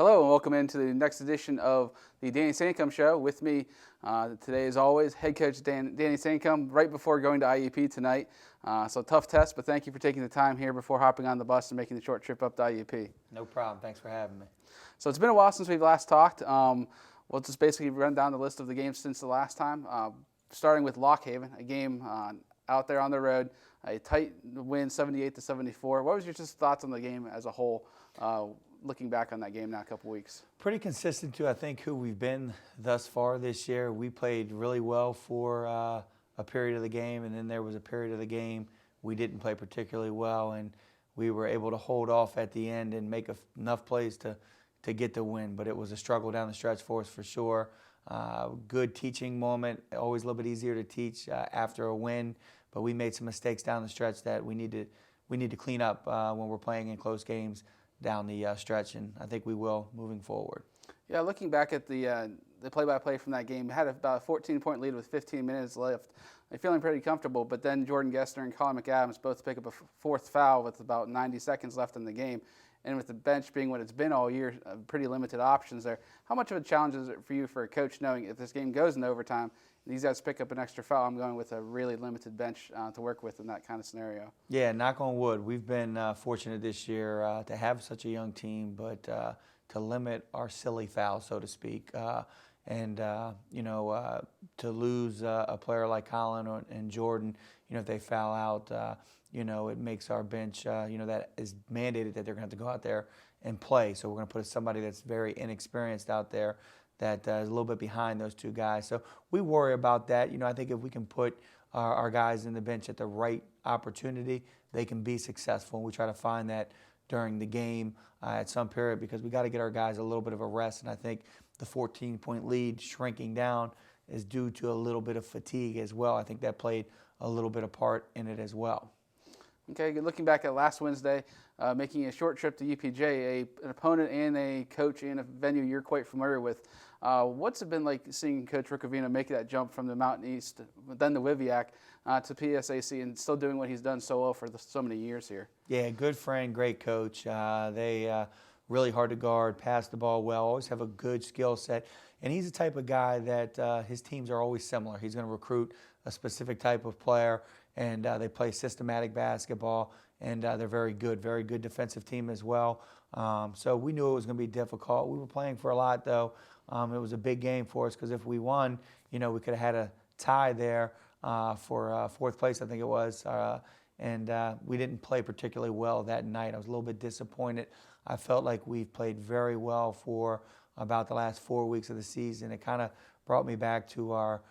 Hello and welcome into the next edition of the Danny Sancomb Show. With me today, as always, head coach Danny Sancomb, right before going to IUP tonight. So tough test, but thank you for taking the time here before hopping on the bus and making the short trip up to IUP. No problem. Thanks for having me. So it's been a while since we've last talked. We'll just basically run down the list of the games since the last time, starting with Lock Haven, a game out there on the road, a tight win, 78-74. What was your just thoughts on the game as a whole? Looking back on that game now a couple weeks. Pretty consistent to, I think, who we've been thus far this year. We played really well for a period of the game, and then there was a period of the game we didn't play particularly well, and we were able to hold off at the end and make enough plays to get the win. But it was a struggle down the stretch for us for sure. Good teaching moment, always a little bit easier to teach after a win, but we made some mistakes down the stretch that we need to clean up when we're playing in close games down the stretch, and I think we will moving forward. Yeah, looking back at the play-by-play from that game, had about a 14-point lead with 15 minutes left. I'm feeling pretty comfortable, but then Jordan Gessner and Colin McAdams both pick up a fourth foul with about 90 seconds left in the game. And with the bench being what it's been all year, pretty limited options there. How much of a challenge is it for you for a coach knowing if this game goes into overtime, these guys pick up an extra foul, I'm going with a really limited bench to work with in that kind of scenario? Yeah, knock on wood. We've been fortunate this year to have such a young team, but to limit our silly fouls, so to speak, and to lose a player like Colin and Jordan, if they foul out, it makes our bench, that is mandated that they're going to have to go out there and play. So we're going to put somebody that's very inexperienced out there that is a little bit behind those two guys. So we worry about that. I think if we can put our guys in the bench at the right opportunity, they can be successful. And we try to find that during the game at some period because we got to get our guys a little bit of a rest. And I think the 14-point lead shrinking down is due to a little bit of fatigue as well. I think that played a little bit of part in it as well. Okay, looking back at last Wednesday, making a short trip to UPJ, an opponent and a coach in a venue you're quite familiar with. What's it been like seeing Coach Rickovino make that jump from the Mountain East, then the Wiviac, to PSAC and still doing what he's done so well for so many years here? Yeah, good friend, great coach. They really hard to guard, pass the ball well, always have a good skill set. And he's the type of guy that his teams are always similar. He's going to recruit a specific type of player, and they play systematic basketball, and they're very good defensive team as well. So we knew it was going to be difficult. We were playing for a lot, though. It was a big game for us because if we won, we could have had a tie there for fourth place, I think it was. And we didn't play particularly well that night. I was a little bit disappointed. I felt like we played very well for about the last 4 weeks of the season. It kind of brought me back to our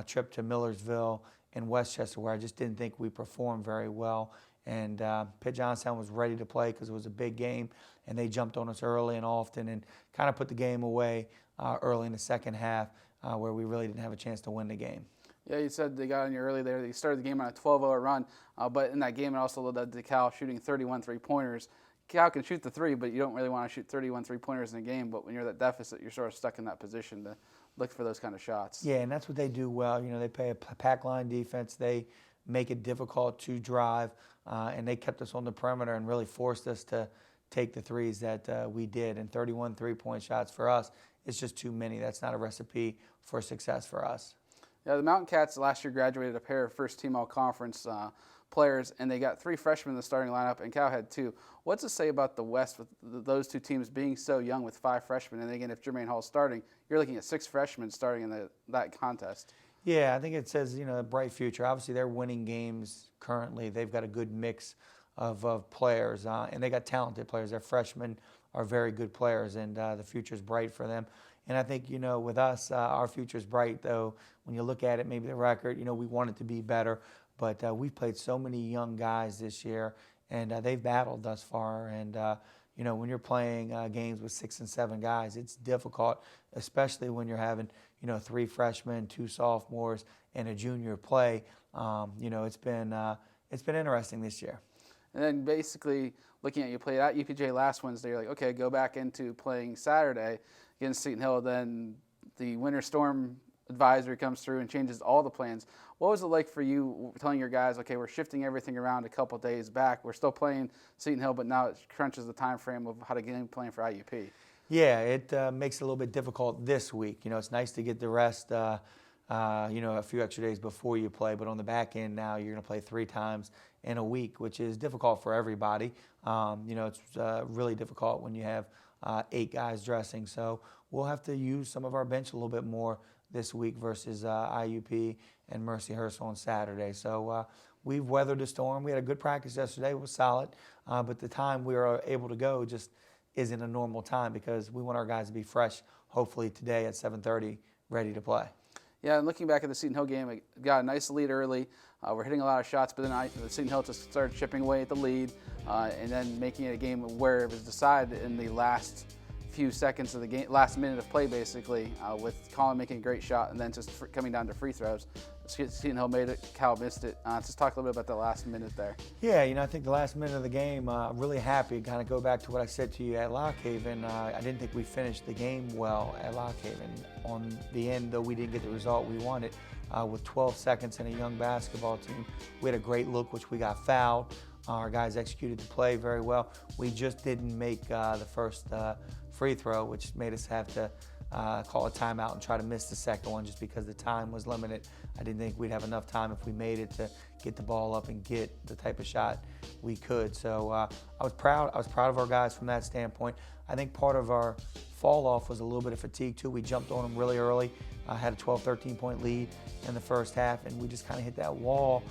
trip to Millersville in Westchester, where I just didn't think we performed very well. And Pitt Johnstown was ready to play because it was a big game, and they jumped on us early and often and kind of put the game away early in the second half where we really didn't have a chance to win the game. Yeah, you said they got on you early there. They started the game on a 12-0 run, but in that game it also led to Cal shooting 31 three-pointers. Cal can shoot the three, but you don't really want to shoot 31 three-pointers in a game. But when you're that deficit, you're sort of stuck in that position to look for those kind of shots. Yeah, and that's what they do well. They play a pack line defense. They make it difficult to drive, and they kept us on the perimeter and really forced us to take the threes that we did. And 31 three-point shots for us is just too many. That's not a recipe for success for us. Yeah, the Mountain Cats last year graduated a pair of first-team all-conference players, and they got 3 freshmen in the starting lineup, and Cal had 2. What's it say about the West with those two teams being so young with 5 freshmen? And again, if Jermaine Hall's starting, you're looking at 6 freshmen starting in that contest. Yeah, I think it says, a bright future. Obviously, they're winning games currently. They've got a good mix of players, and they got talented players. Their freshmen are very good players, and the future's bright for them. And I think, with us, our future's bright, though. When you look at it, maybe the record, we want it to be better. But we've played so many young guys this year, and they've battled thus far. And, when you're playing games with 6 and 7 guys, it's difficult, especially when you're having, 3 freshmen, 2 sophomores, and a junior play. It's been interesting this year. And then basically looking at you played at UPJ last Wednesday, you're like, okay, go back into playing Saturday against Seton Hill. Then the winter storm advisory comes through and changes all the plans. What was it like for you telling your guys, okay, we're shifting everything around a couple days back. We're still playing Seton Hill, but now it crunches the time frame of how to game plan for IUP? Yeah, it makes it a little bit difficult this week. You know, it's nice to get the rest, a few extra days before you play, but on the back end now, you're going to play 3 times in a week, which is difficult for everybody. It's really difficult when you have 8 guys dressing. So we'll have to use some of our bench a little bit more this week versus IUP and Mercyhurst on Saturday. So we've weathered the storm. We had a good practice yesterday. It was solid, but the time we were able to go just isn't a normal time because we want our guys to be fresh, hopefully today at 7:30, ready to play. Yeah, and looking back at the Seton Hill game, we got a nice lead early. We're hitting a lot of shots, but then Seton Hill just started chipping away at the lead and then making it a game where it was decided in the last few seconds of the game, last minute of play basically, with Colin making a great shot and then just coming down to free throws. Seton Hill made it, Cal missed it. Just talk a little bit about the last minute there. Yeah, I think the last minute of the game, really happy. Kind of go back to what I said to you at Lock Haven. I didn't think we finished the game well at Lock Haven. On the end, though, we didn't get the result we wanted. With 12 seconds and a young basketball team, we had a great look, which we got fouled. Our guys executed the play very well. We just didn't make the first free throw, which made us have to call a timeout and try to miss the second one just because the time was limited. I didn't think we'd have enough time if we made it to get the ball up and get the type of shot we could. So I was proud. I was proud of our guys from that standpoint. I think part of our fall off was a little bit of fatigue too. We jumped on them really early. Had a 12, 13 point lead in the first half, and we just kind of hit that wall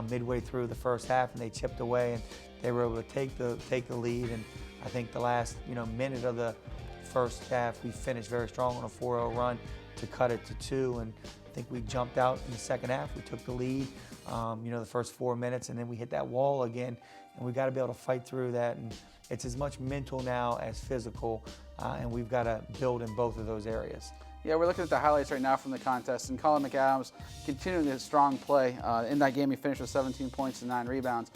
midway through the first half, and they chipped away, and they were able to take the lead. And I think the last minute of the first half, we finished very strong on a 4-0 run to cut it to 2, and I think we jumped out in the second half. We took the lead, the first 4 minutes, and then we hit that wall again, and we got to be able to fight through that. And it's as much mental now as physical, and we've got to build in both of those areas. Yeah, we're looking at the highlights right now from the contest, and Colin McAdams continuing his strong play. In that game, he finished with 17 points and 9 rebounds.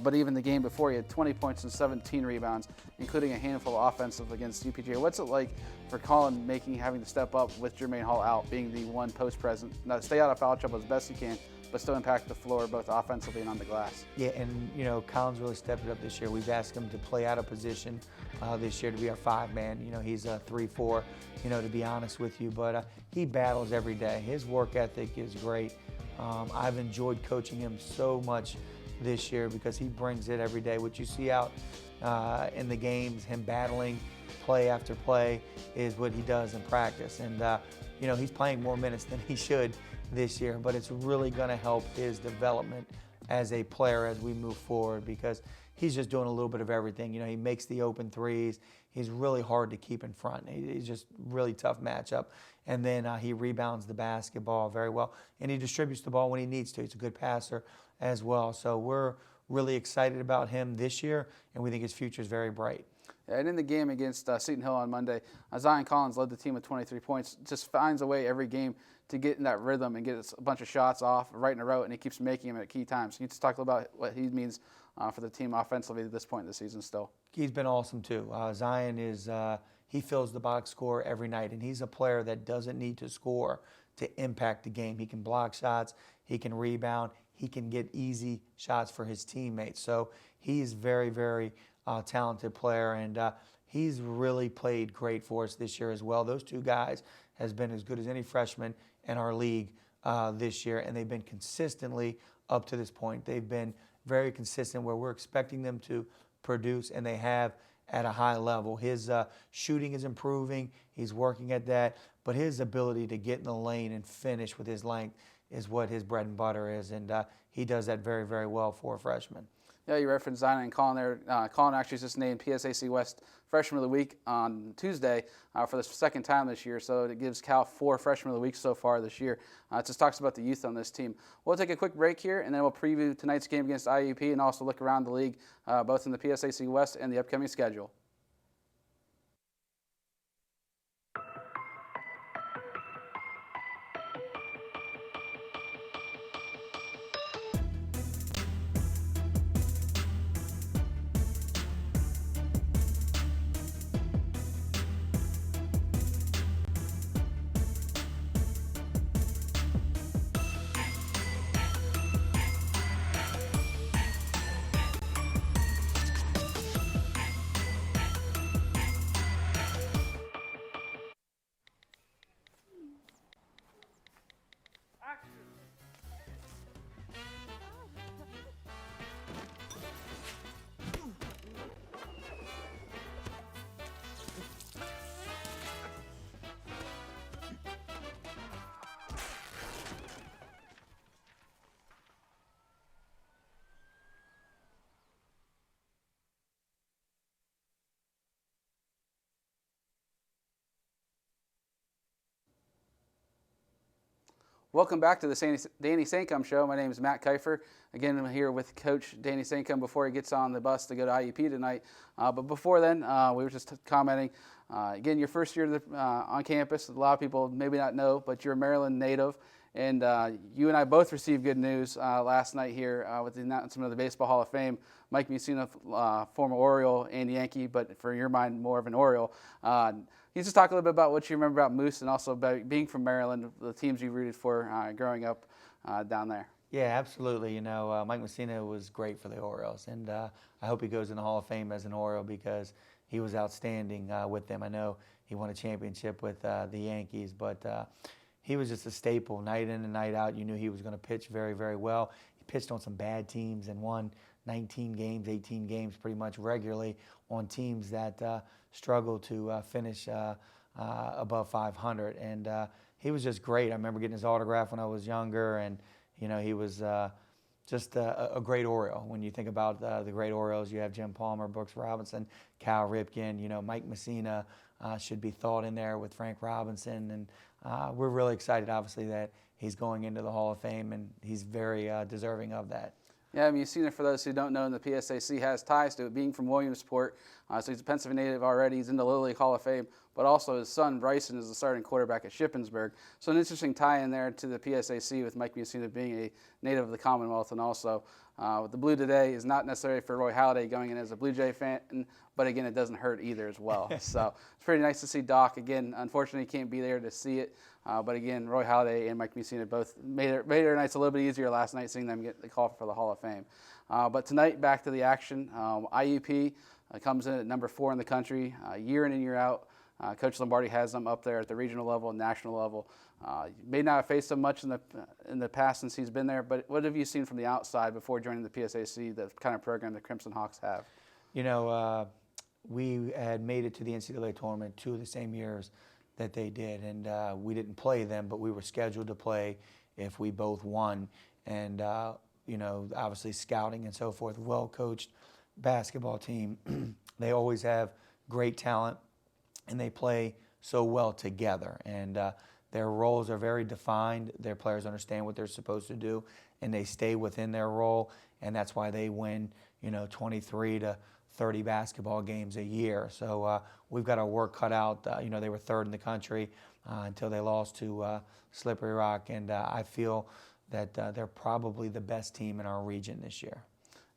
But even the game before, he had 20 points and 17 rebounds, including a handful of offensive against UPJ. What's it like for Colin having to step up with Jermaine Hall out, being the one post present, now stay out of foul trouble as best he can, but still impact the floor both offensively and on the glass? Yeah, and Colin's really stepped it up this year. We've asked him to play out of position this year to be our 5-man. He's a 3-4, to be honest with you, but he battles every day. His work ethic is great. I've enjoyed coaching him so much this year because he brings it every day. What you see out in the games, him battling play after play, is what he does in practice. And he's playing more minutes than he should this year, but it's really going to help his development as a player as we move forward because he's just doing a little bit of everything. He makes the open threes. He's really hard to keep in front. He's just really tough matchup. And then he rebounds the basketball very well, and he distributes the ball when he needs to. He's a good passer as well. So we're really excited about him this year, and we think his future is very bright. And in the game against Seton Hill on Monday, Zion Collins led the team with 23 points, just finds a way every game to get in that rhythm and get a bunch of shots off right in a row, and he keeps making them at key times. Can you just talk about what he means for the team offensively at this point in the season still? He's been awesome too. Zion is he fills the box score every night, and he's a player that doesn't need to score to impact the game. He can block shots, he can rebound, he can get easy shots for his teammates. So he's very, very talented player, and he's really played great for us this year as well. Those two guys has been as good as any freshman in our league this year, and they've been consistently up to this point. They've been very consistent where we're expecting them to produce, and they have at a high level. His shooting is improving. He's working at that, but his ability to get in the lane and finish with his length is what his bread and butter is, and he does that very, very well for a freshman. Yeah, you referenced Zion and Colin there. Colin actually just named PSAC West Freshman of the Week on Tuesday for the second time this year, so it gives Cal 4 Freshmen of the Week so far this year. It just talks about the youth on this team. We'll take a quick break here, and then we'll preview tonight's game against IUP and also look around the league, both in the PSAC West and the upcoming schedule. Welcome back to the Danny Sancomb Show. My name is Matt Kiefer. Again, I'm here with Coach Danny Sancomb before he gets on the bus to go to IUP tonight. But before then, we were just commenting. Again, your first year on campus. A lot of people maybe not know, but you're a Maryland native. And you and I both received good news last night here with the announcement of the Baseball Hall of Fame. Mike Mussina, former Oriole and Yankee, but for your mind, more of an Oriole. Can you just talk a little bit about what you remember about Moose and also about being from Maryland, the teams you rooted for growing up down there? Yeah, absolutely. You know, Mike Mussina was great for the Orioles, and I hope he goes in the Hall of Fame as an Oriole because he was outstanding with them. I know he won a championship with the Yankees, but he was just a staple night in and night out. You knew he was going to pitch very, very well. He pitched on some bad teams and won 19 games, 18 games pretty much regularly on teams that struggled to finish above 500. And he was just great. I remember getting his autograph when I was younger, and you know, he was just a great Oriole. When you think about the great Orioles, you have Jim Palmer, Brooks Robinson, Cal Ripken. You know, Mike Mussina should be thought in there with Frank Robinson, and we're really excited, obviously, that he's going into the Hall of Fame, and he's very deserving of that. Yeah, Mussina, for those who don't know, the PSAC has ties to it, being from Williamsport. So he's a Pennsylvania native already. He's in the Little League Hall of Fame, but also his son, Bryson, is the starting quarterback at Shippensburg. So an interesting tie in there to the PSAC with Mike Mussina being a native of the Commonwealth. And also, the blue today is not necessarily for Roy Halladay going in as a Blue Jay fan, but again, it doesn't hurt either as well. So it's pretty nice to see Doc. Again, unfortunately, he can't be there to see it. But again, Roy Halladay and Mike Mussina both made their nights a little bit easier last night, seeing them get the call for the Hall of Fame. But tonight, back to the action. IUP comes in at number 4 in the country, year in and year out. Coach Lombardi has them up there at the regional level and national level. May not have faced them much in the past since he's been there, but what have you seen from the outside before joining the PSAC, the kind of program the Crimson Hawks have? You know, we had made it to the NCAA tournament 2 of the same years that they did, and we didn't play them, but we were scheduled to play if we both won. And you know, obviously scouting and so forth, well-coached basketball team. They always have great talent, and they play so well together. And their roles are very defined. Their players understand what they're supposed to do, and they stay within their role. And that's why they win, you know, 23 to 30 basketball games a year. So we've got our work cut out. You know, they were 3rd in the country until they lost to Slippery Rock, and I feel that they're probably the best team in our region this year.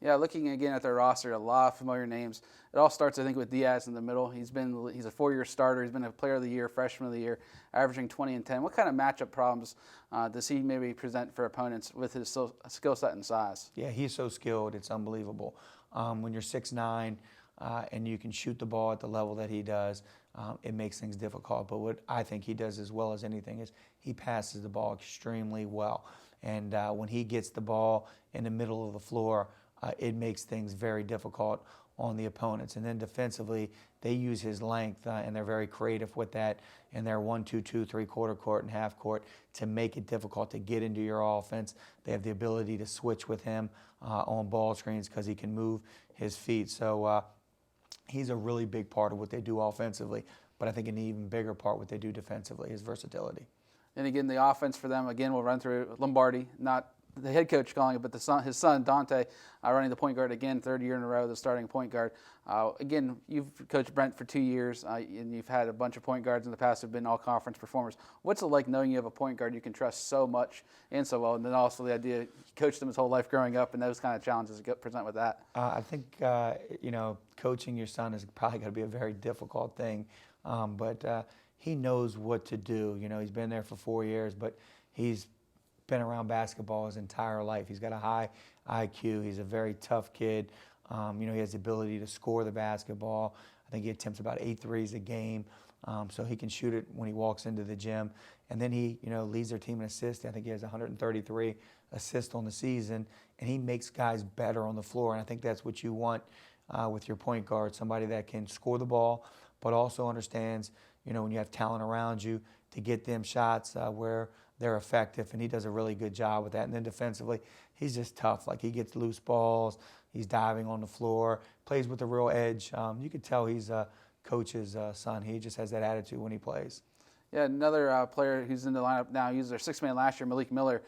Yeah, looking again at their roster, a lot of familiar names. It all starts, I think, with Diaz in the middle. He's a 4-year starter. He's been a Player of the Year, Freshman of the Year, averaging 20 and 10. What kind of matchup problems does he maybe present for opponents with his skill set and size? Yeah, he's so skilled. It's unbelievable. When you're 6'9", and you can shoot the ball at the level that he does, it makes things difficult. But what I think he does as well as anything is he passes the ball extremely well. And when he gets the ball in the middle of the floor, it makes things very difficult on the opponents. And then defensively, they use his length, and they're very creative with that in their 1-2-2, 3/4 court and half court to make it difficult to get into your offense. They have the ability to switch with him on ball screens because he can move his feet. So he's a really big part of what they do offensively, but I think an even bigger part what they do defensively, his versatility. And again, the offense for them, again, we'll run through Lombardi, not the head coach calling it, but his son, Dante, running the point guard again, 3rd year in a row, the starting point guard. Again, you've coached Brent for 2 years, and you've had a bunch of point guards in the past who've been all-conference performers. What's it like knowing you have a point guard you can trust so much and so well, and then also the idea he coached him his whole life growing up and those kind of challenges that present with that? I think, you know, coaching your son is probably going to be a very difficult thing, but he knows what to do. You know, he's been there for 4 years, but he's been around basketball his entire life. He's got a high IQ. He's a very tough kid. You know, he has the ability to score the basketball. I think he attempts about 8 threes a game, so he can shoot it when he walks into the gym. And then he, you know, leads their team in assists. I think he has 133 assists on the season, and he makes guys better on the floor. And I think that's what you want with your point guard, somebody that can score the ball, but also understands, you know, when you have talent around you, to get them shots where they're effective, and he does a really good job with that. And then defensively, he's just tough. Like, he gets loose balls, he's diving on the floor, plays with a real edge. You could tell he's a coach's son. He just has that attitude when he plays. Yeah, another player who's in the lineup now, he was their sixth man last year, Malik Miller.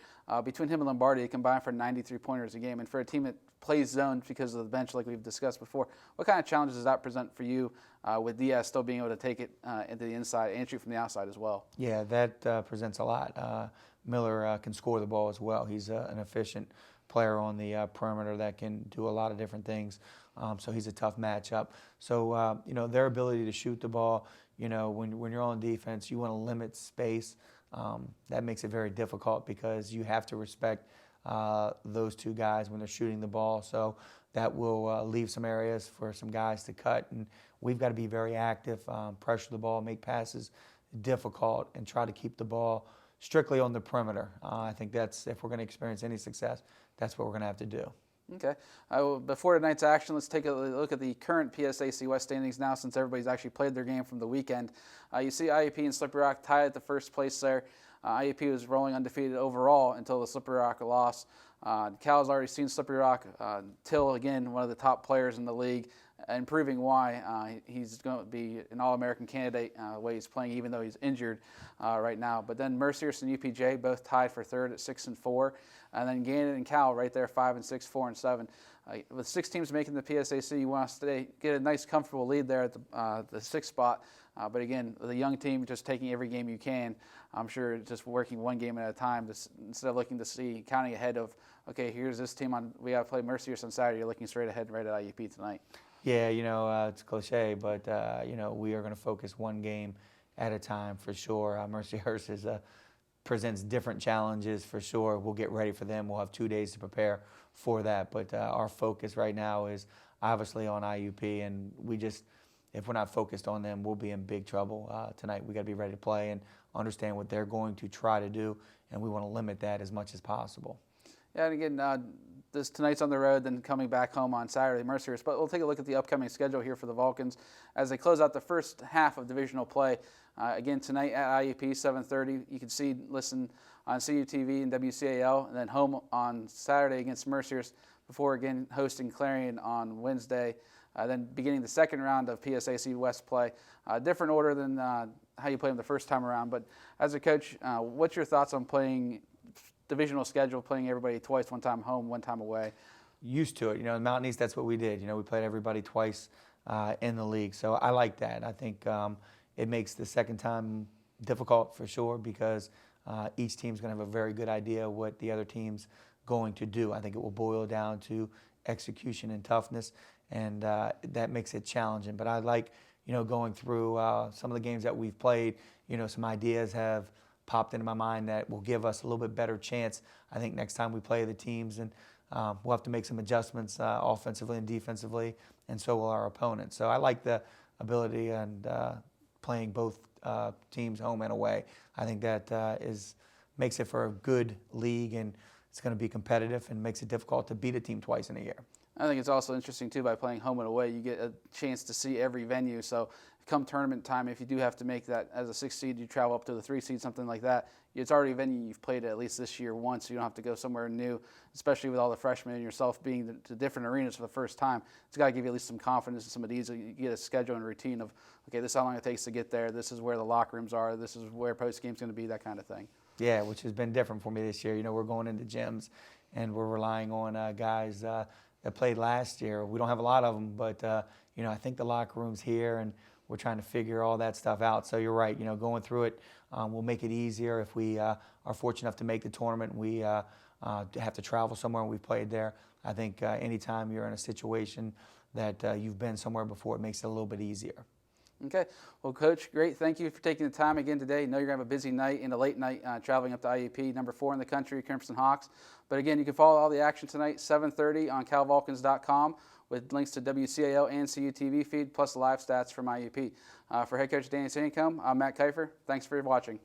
Between him and Lombardi, they combined for 93 pointers a game. And for a team that plays zone because of the bench, like we've discussed before, what kind of challenges does that present for you with Diaz still being able to take it into the inside and shoot from the outside as well? Yeah, that presents a lot. Miller can score the ball as well. He's an efficient player on the perimeter that can do a lot of different things. So he's a tough matchup. So, their ability to shoot the ball, when you're on defense, you want to limit space. That makes it very difficult because you have to respect those two guys when they're shooting the ball. So that will leave some areas for some guys to cut. And we've got to be very active, pressure the ball, make passes difficult, and try to keep the ball strictly on the perimeter. I think that's, if we're going to experience any success, that's what we're going to have to do. Okay. Before tonight's action, let's take a look at the current PSAC West standings now, since everybody's actually played their game from the weekend. You see IUP and Slippery Rock tied at the first place there. IUP was rolling undefeated overall until the Slippery Rock loss. Cal's already seen Slippery Rock. Till, again, one of the top players in the league, and proving why he's going to be an All-American candidate the way he's playing, even though he's injured right now. But then Mercyhurst and UPJ both tied for third at 6-4, and then Gannon and Cal right there 5-6, 4-7. With 6 teams making the PSAC, you want to get a nice, comfortable lead there at the 6th spot. But again, the young team just taking every game you can. I'm sure just working one game at a time instead of looking to see, counting ahead of, okay, here's this team we got to play Mercyhurst on Saturday. You're looking straight ahead right at IUP tonight. Yeah, it's cliche, but, we are going to focus one game at a time for sure. Mercyhurst presents different challenges for sure. We'll get ready for them. We'll have 2 days to prepare for that. But our focus right now is obviously on IUP, and if we're not focused on them, we'll be in big trouble tonight. We got to be ready to play and understand what they're going to try to do, and we want to limit that as much as possible. Yeah, and again, tonight's on the road, then coming back home on Saturday, Mercyhurst. But we'll take a look at the upcoming schedule here for the Vulcans as they close out the first half of divisional play. Again, tonight at IUP, 7:30. You can listen on CUTV and WCAL, and then home on Saturday against Mercyhurst before, again, hosting Clarion on Wednesday. Then beginning the second round of PSAC West play. Different order than how you played them the first time around. But as a coach, what's your thoughts on playing divisional schedule, playing everybody twice, one time home, one time away? Used to it. In Mountain East, that's what we did. We played everybody twice in the league. So I like that. I think it makes the second time difficult for sure because each team's going to have a very good idea what the other team's going to do. I think it will boil down to execution and toughness, and that makes it challenging. But I like, going through some of the games that we've played, some ideas have popped into my mind that will give us a little bit better chance, I think, next time we play the teams. And we'll have to make some adjustments offensively and defensively, and so will our opponents. So I like the ability and playing both teams home and away. I think that makes it for a good league, and it's going to be competitive and makes it difficult to beat a team twice in a year. I think it's also interesting, too, by playing home and away, you get a chance to see every venue. So come tournament time, if you do have to make that as a 6 seed, you travel up to the 3 seed, something like that. It's already a venue you've played at least this year once, so you don't have to go somewhere new, especially with all the freshmen and yourself being to different arenas for the first time. It's got to give you at least some confidence and some of these. You get a schedule and routine of, okay, this is how long it takes to get there. This is where the locker rooms are. This is where post-game's going to be, that kind of thing. Yeah, which has been different for me this year. We're going into gyms, and we're relying on guys that played last year. We don't have a lot of them, but I think the locker room's here, and we're trying to figure all that stuff out. So you're right. Going through it will make it easier if we are fortunate enough to make the tournament. We have to travel somewhere, and we've played there. I think anytime you're in a situation that you've been somewhere before, it makes it a little bit easier. Okay. Well, Coach, great. Thank you for taking the time again today. I know you're going to have a busy night and a late night traveling up to IUP, number 4 in the country, Crimson Hawks. But again, you can follow all the action tonight, 7:30 on calvulcans.com with links to WCAL and CUTV feed, plus live stats from IUP. For head coach Danny Sancomb, I'm Matt Kiefer. Thanks for watching.